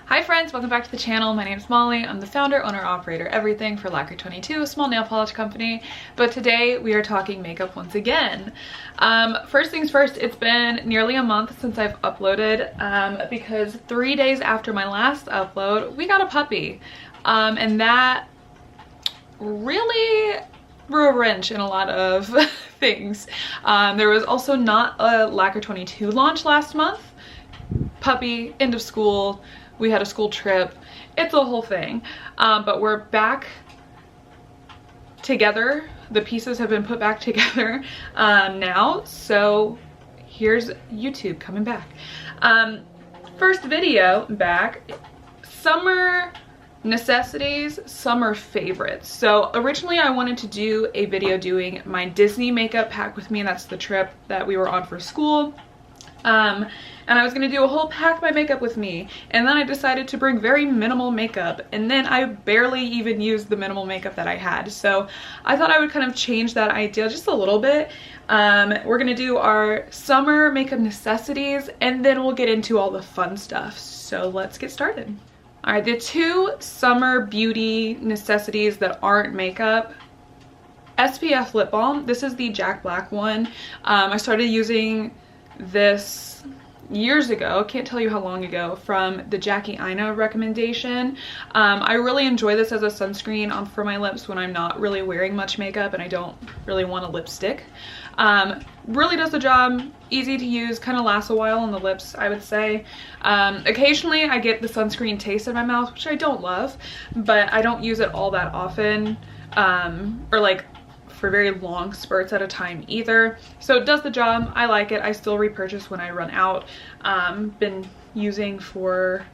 Hi friends, welcome back to the channel. My name is Molly. I'm the founder, owner, operator, everything for Lacquer22, a small nail polish company. But today we are talking makeup once again. First things first, it's been nearly a month since I've uploaded because 3 days after my last upload, we got a puppy. And that really threw a wrench in a lot of things. There was also not a Lacquer22 launch last month. Puppy, end of school, we had a school trip, it's a whole thing. But we're back together. The pieces have been put back together now, so here's YouTube coming back. First video back, summer necessities, summer favorites. So originally I wanted to do a video doing my Disney makeup pack with me, and that's the trip that we were on for school. And I was gonna do a whole pack my makeup with me, and then I decided to bring very minimal makeup, and then I barely even used the minimal makeup that I had. So I thought I would kind of change that idea just a little bit. We're gonna do our summer makeup necessities, and then we'll get into all the fun stuff. So let's get started. All right, the two summer beauty necessities that aren't makeup. SPF lip balm. This is the Jack Black one. I started using this years ago, can't tell you how long ago, from the Jackie Aina recommendation. I really enjoy this as a sunscreen for my lips when I'm not really wearing much makeup and I don't really want a lipstick. Really does the job, easy to use, kind of lasts a while on the lips, I would say. Occasionally I get the sunscreen taste in my mouth, which I don't love, but I don't use it all that often, or like for very long spurts at a time either. So it does the job. I like it. I still repurchase when I run out. Been using for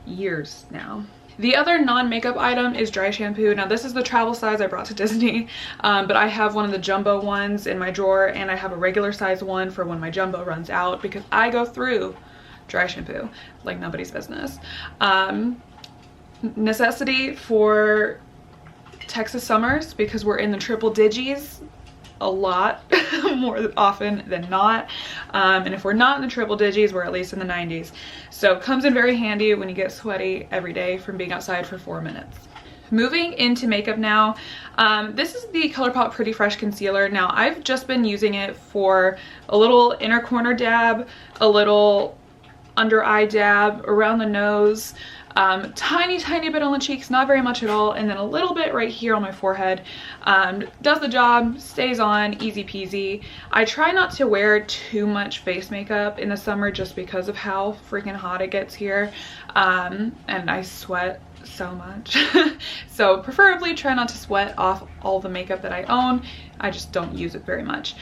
years now. The other non-makeup item is dry shampoo. Now this is the travel size I brought to Disney, but I have one of the jumbo ones in my drawer, and I have a regular size one for when my jumbo runs out, because I go through dry shampoo like nobody's business. Necessity for Texas summers, because we're in the triple digis a lot more often than not, and if we're not in the triple digis, we're at least in the 90s. So it comes in very handy when you get sweaty every day from being outside for 4 minutes. Moving into makeup now, this is the Colourpop Pretty Fresh Concealer. Now I've just been using it for a little inner corner dab, a little under eye dab, around the nose, tiny bit on the cheeks, not very much at all, and then a little bit right here on my forehead. Does the job, stays on, easy peasy. I try not to wear too much face makeup in the summer just because of how freaking hot it gets here, and I sweat so much. So preferably try not to sweat off all the makeup that I own. I just don't use it very much.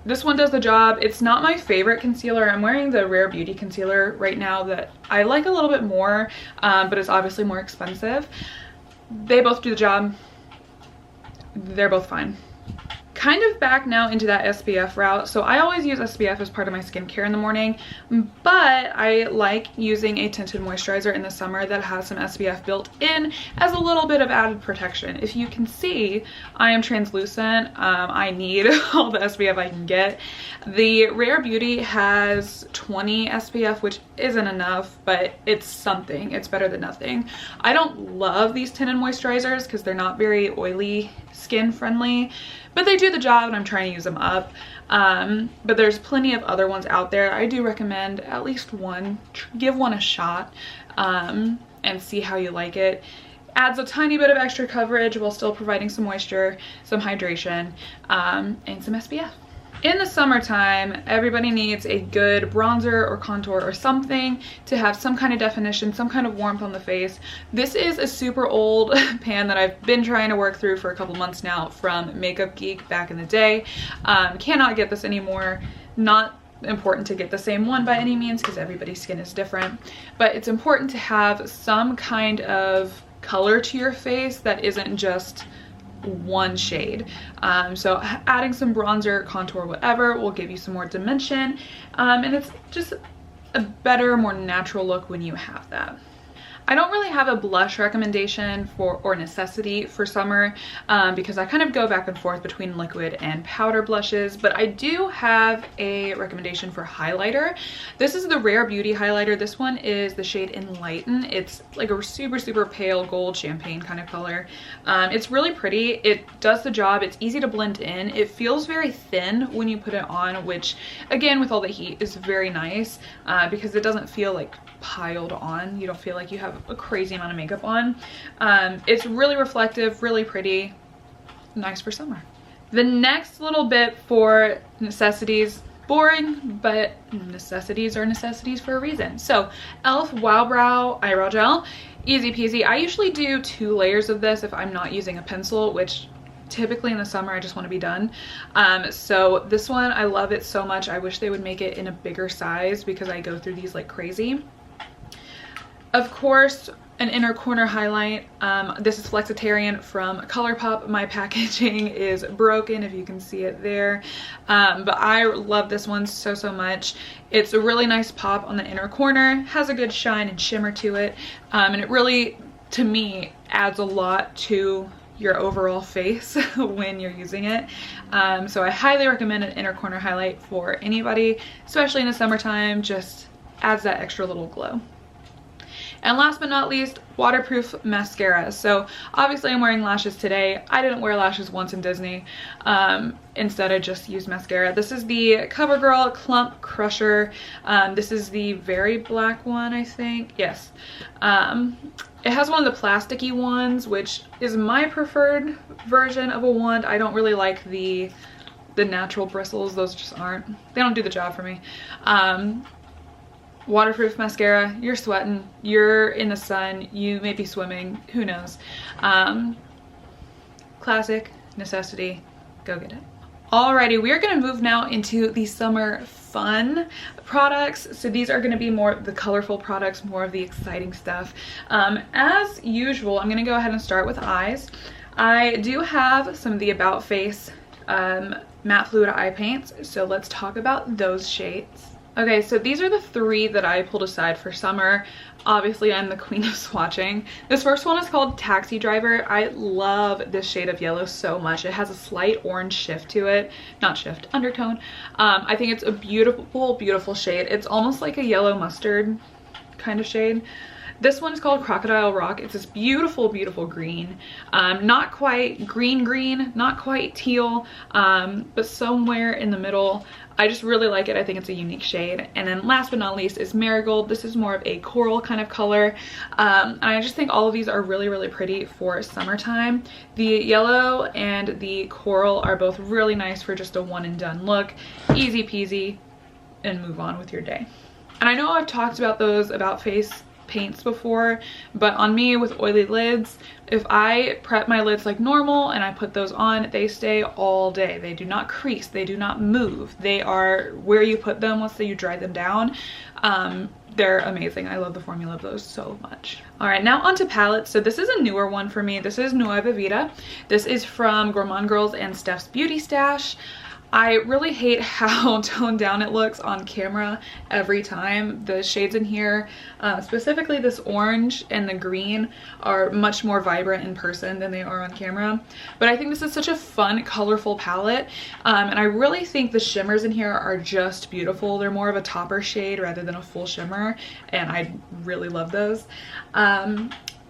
This one does the job. It's not my favorite concealer. I'm wearing the Rare Beauty concealer right now that I like a little bit more, but it's obviously more expensive. They both do the job. They're both fine. Kind of back now into that SPF route. So I always use SPF as part of my skincare in the morning, but I like using a tinted moisturizer in the summer that has some SPF built in as a little bit of added protection. If you can see, I am translucent. I need all the SPF I can get. The Rare Beauty has 20 SPF, which isn't enough, but it's something. It's better than nothing. I don't love these tinted moisturizers because they're not very oily skin friendly, but they do the job and I'm trying to use them up. But there's plenty of other ones out there. I do recommend at least one. Give one a shot and see how you like it. Adds a tiny bit of extra coverage while still providing some moisture, some hydration, and some SPF. In the summertime, everybody needs a good bronzer or contour or something to have some kind of definition, some kind of warmth on the face. This is a super old pan that I've been trying to work through for a couple months now from Makeup Geek back in the day. Cannot get this anymore. Not important to get the same one by any means because everybody's skin is different, but it's important to have some kind of color to your face that isn't just one shade. So adding some bronzer, contour, whatever will give you some more dimension, and it's just a better, more natural look when you have that. I don't really have a blush recommendation or necessity for summer because I kind of go back and forth between liquid and powder blushes, but I do have a recommendation for highlighter. This is the Rare Beauty highlighter. This one is the shade Enlighten. It's like a super, super pale gold champagne kind of color. It's really pretty. It does the job. It's easy to blend in. It feels very thin when you put it on, which again, with all the heat, is very nice because it doesn't feel like piled on. You don't feel like you have a crazy amount of makeup on. It's really reflective, really pretty, nice for summer. The next little bit for necessities, boring, but necessities are necessities for a reason. So e.l.f. Wow Brow Eyebrow Gel, easy peasy. I usually do 2 layers of this if I'm not using a pencil, which typically in the summer I just want to be done. So this one, I love it so much. I wish they would make it in a bigger size because I go through these like crazy. Of course, an inner corner highlight. This is Flexitarian from Colourpop. My packaging is broken, if you can see it there. But I love this one so, so much. It's a really nice pop on the inner corner, has a good shine and shimmer to it. And it really, to me, adds a lot to your overall face when you're using it. So I highly recommend an inner corner highlight for anybody, especially in the summertime. Just adds that extra little glow. And last but not least, waterproof mascara. So obviously I'm wearing lashes today. I didn't wear lashes once in Disney. Instead I just used mascara. This is the CoverGirl Clump Crusher. This is the very black one, I think. Yes. It has one of the plasticky ones, which is my preferred version of a wand. I don't really like the natural bristles. Those just aren't, they don't do the job for me. Waterproof mascara, you're sweating, you're in the sun, you may be swimming, who knows. Classic, necessity, go get it. Alrighty, we are going to move now into the summer fun products. So these are going to be more the colorful products, more of the exciting stuff. As usual, I'm going to go ahead and start with eyes. I do have some of the About Face matte fluid eye paints, so let's talk about those shades. Okay, so these are the 3 that I pulled aside for summer. Obviously, I'm the queen of swatching. This first one is called Taxi Driver. I love this shade of yellow so much. It has a slight orange shift to it. Not shift, undertone. I think it's a beautiful, beautiful shade. It's almost like a yellow mustard kind of shade. This one is called Crocodile Rock. It's this beautiful, beautiful green. Not quite green, not quite teal, but somewhere in the middle. I just really like it. I think it's a unique shade. And then last but not least is Marigold. This is more of a coral kind of color. And I just think all of these are really, really pretty for summertime. The yellow and the coral are both really nice for just a one and done look. Easy peasy, and move on with your day. And I know I've talked about those About Face paints before, but on me with oily lids, if I prep my lids like normal and I put those on, they stay all day. They do not crease, they do not move. They are where you put them once you dry them down. They're amazing. I love the formula of those so much. All right, now onto palettes. So this is a newer one for me. This is Nueva Vida. This is from Gourmand Girls and Steph's Beauty Stash. I really hate how toned down it looks on camera every time. The shades in here, specifically this orange and the green, are much more vibrant in person than they are on camera. But I think this is such a fun, colorful palette. And I really think the shimmers in here are just beautiful. They're more of a topper shade rather than a full shimmer, and I really love those.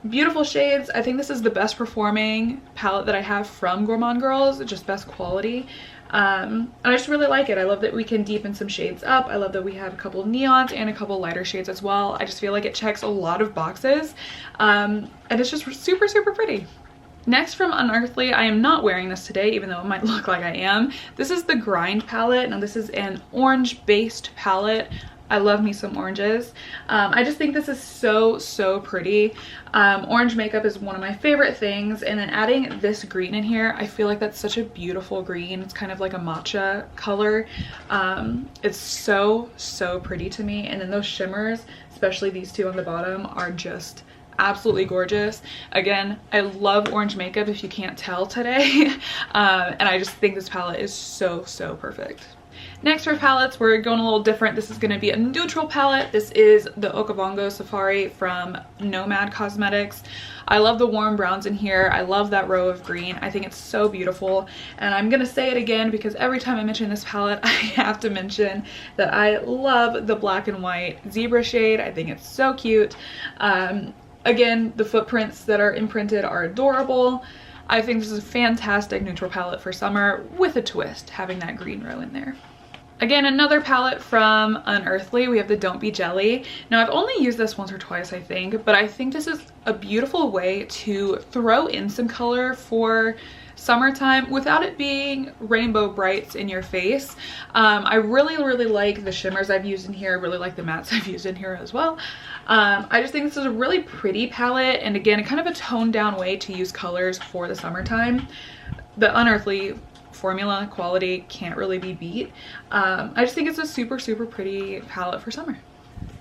Beautiful shades. I think this is the best performing palette that I have from Gourmand Girls, just best quality. And I just really like it. I love that we can deepen some shades up. I love that we have a couple of neons and a couple lighter shades as well. I just feel like it checks a lot of boxes, and it's just super, super pretty. Next from Unearthly, I am not wearing this today, even though it might look like I am. This is the Grind palette. Now this is an orange based palette. I love me some oranges. I just think this is so pretty. Orange makeup is one of my favorite things, and then adding this green in here, I feel like that's such a beautiful green. It's kind of like a matcha color. It's so pretty to me. And then those shimmers, especially these two on the bottom, are just absolutely gorgeous. Again, I love orange makeup, if you can't tell today. And I just think this palette is so perfect. Next for palettes, we're going a little different. This is going to be a neutral palette. This is the Okavango Safari from Nomad Cosmetics. I love the warm browns in here. I love that row of green. I think it's so beautiful. And I'm going to say it again because every time I mention this palette, I have to mention that I love the black and white zebra shade. I think it's so cute. Again, the footprints that are imprinted are adorable. I think this is a fantastic neutral palette for summer with a twist, having that green row in there. Again, another palette from Unearthly. We have the Don't Be Jelly. Now, I've only used this once or twice, I think, but I think this is a beautiful way to throw in some color for summertime without it being rainbow brights in your face. I really like the shimmers I've used in here. I really like the mattes I've used in here as well. I just think this is a really pretty palette, and again, kind of a toned down way to use colors for the summertime. The Unearthly formula quality can't really be beat. I just think it's a super pretty palette for summer.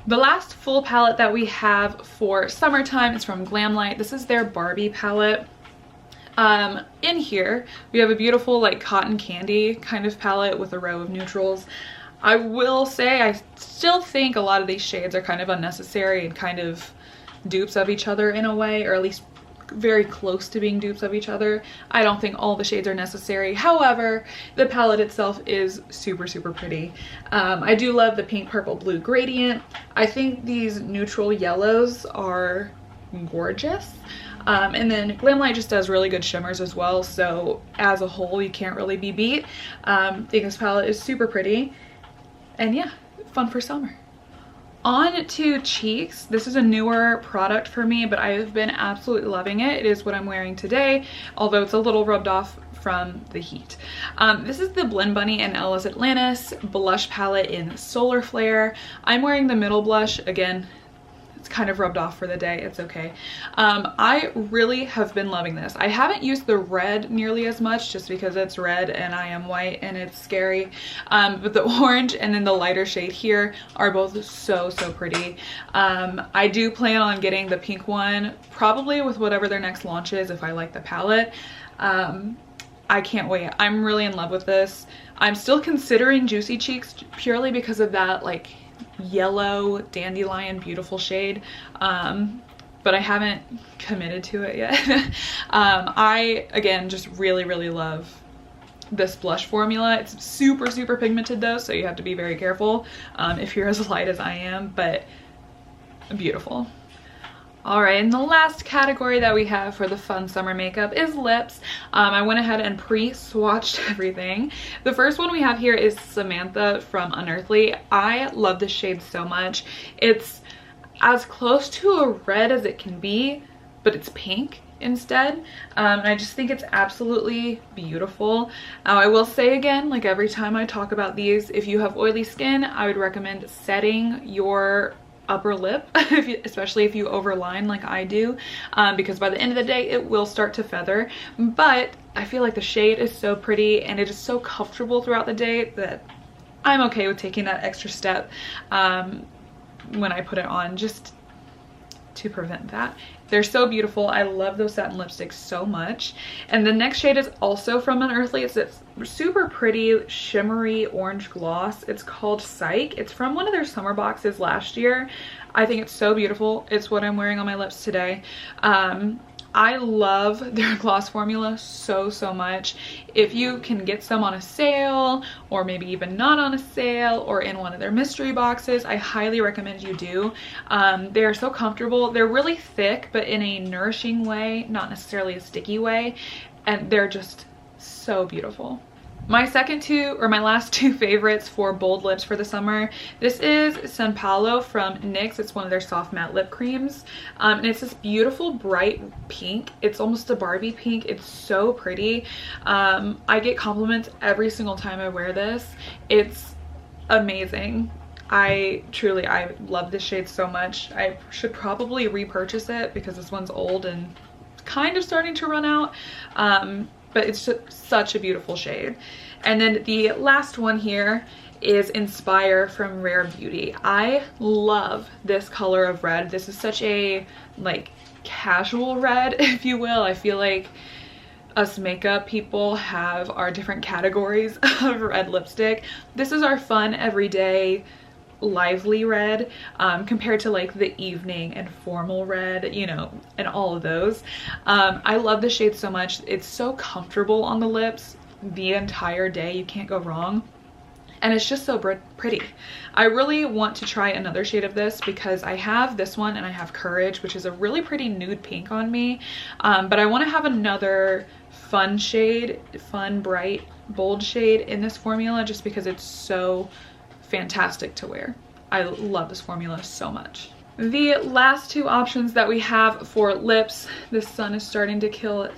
The last full palette that we have for summertime is from Glamlight. This is their Barbie palette. In here we have a beautiful like cotton candy kind of palette with a row of neutrals. I will say I still think a lot of these shades are kind of unnecessary and kind of dupes of each other in a way, or at least very close to being dupes of each other. I don't think all the shades are necessary. However, the palette itself is super pretty. I do love the pink, purple, blue gradient. I think these neutral yellows are gorgeous. And then Glamlight just does really good shimmers as well, so as a whole you can't really be beat. I think this palette is super pretty, and yeah, fun for summer. On to cheeks. This is a newer product for me, but I have been absolutely loving it. It is what I'm wearing today, although it's a little rubbed off from the heat. This is the Blend Bunny and Ella's Atlantis blush palette in Solar Flare. I'm wearing the middle blush. Again, it's kind of rubbed off for the day. It's okay. I really have been loving this. I haven't used the red nearly as much just because it's red and I am white and it's scary. But the orange and then the lighter shade here are both so pretty. I do plan on getting the pink one probably with whatever their next launch is if I like the palette. I can't wait. I'm really in love with this. I'm still considering Juicy Cheeks purely because of that like yellow dandelion beautiful shade, but I haven't committed to it yet. I again just really love this blush formula. It's super pigmented though, so you have to be very careful if you're as light as I am, but beautiful. Alright, and the last category that we have for the fun summer makeup is lips. I went ahead and pre-swatched everything. The first one we have here is Samantha from Unearthly. I love this shade so much. It's as close to a red as it can be, but it's pink instead. And I just think it's absolutely beautiful. Now I will say again, like every time I talk about these, if you have oily skin, I would recommend setting your upper lip, especially if you overline like I do, because by the end of the day it will start to feather. But I feel like the shade is so pretty and it is so comfortable throughout the day that I'm okay with taking that extra step when I put it on, just to prevent that. They're so beautiful. I love those satin lipsticks so much. And the next shade is also from Unearthly. It's this super pretty shimmery orange gloss. It's called Psych. It's from one of their summer boxes last year. I think it's so beautiful. It's what I'm wearing on my lips today. I love their gloss formula so much. If you can get some on a sale, or maybe even not on a sale, or in one of their mystery boxes, I highly recommend you do. They're so comfortable. They're really thick, but in a nourishing way, not necessarily a sticky way, and they're just so beautiful. My last two favorites for bold lips for the summer. This is San Paolo from NYX. It's one of their soft matte lip creams. And it's this beautiful bright pink. It's almost a Barbie pink. It's so pretty. I get compliments every single time I wear this. It's amazing. I love this shade so much. I should probably repurchase it because this one's old and kind of starting to run out. But it's just such a beautiful shade. And then the last one here is Inspire from Rare Beauty. I love this color of red. This is such a like casual red, if you will. I feel like us makeup people have our different categories of red lipstick. This is our fun, everyday, lively red, compared to like the evening and formal red, you know, and all of those. I love the shade so much. It's so comfortable on the lips the entire day. You can't go wrong. And it's just so pretty. I really want to try another shade of this because I have this one and I have Courage, which is a really pretty nude pink on me. But I want to have another fun shade, fun, bright, bold shade in this formula just because it's so fantastic to wear. I love this formula so much. The last two options that we have for lips, the sun is starting to kill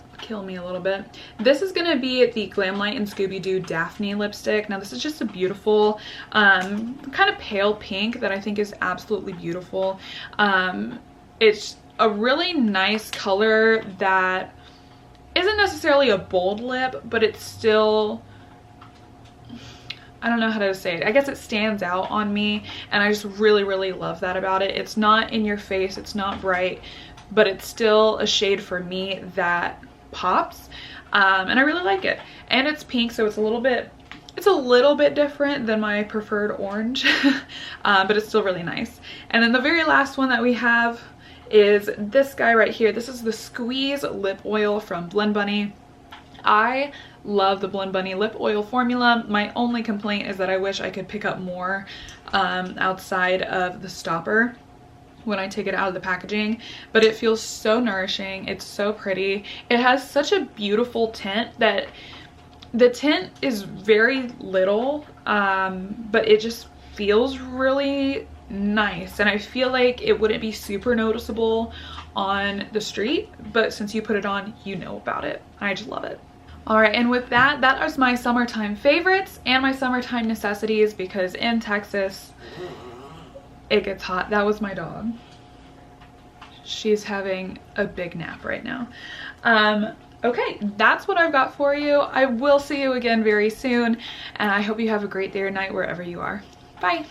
me a little bit. This is going to be the Glamlight and Scooby-Doo Daphne lipstick. Now this is just a beautiful kind of pale pink that I think is absolutely beautiful. It's a really nice color that isn't necessarily a bold lip, but it's still, I don't know how to say it. I guess it stands out on me, and I just really love that about it. It's not in your face, it's not bright, but it's still a shade for me that pops, and I really like it. And it's pink, so it's a little bit different than my preferred orange, but it's still really nice. And then the very last one that we have is this guy right here. This is the Squeeze Lip Oil from Blend Bunny. I love the Blend Bunny lip oil formula. My only complaint is that I wish I could pick up more outside of the stopper when I take it out of the packaging, but it feels so nourishing. It's so pretty. It has such a beautiful tint that the tint is very little, but it just feels really nice, and I feel like it wouldn't be super noticeable on the street, but since you put it on, you know about it. I just love it. All right, and with that, that is my summertime favorites and my summertime necessities, because in Texas, it gets hot. That was my dog. She's having a big nap right now. Okay, that's what I've got for you. I will see you again very soon, and I hope you have a great day or night wherever you are. Bye.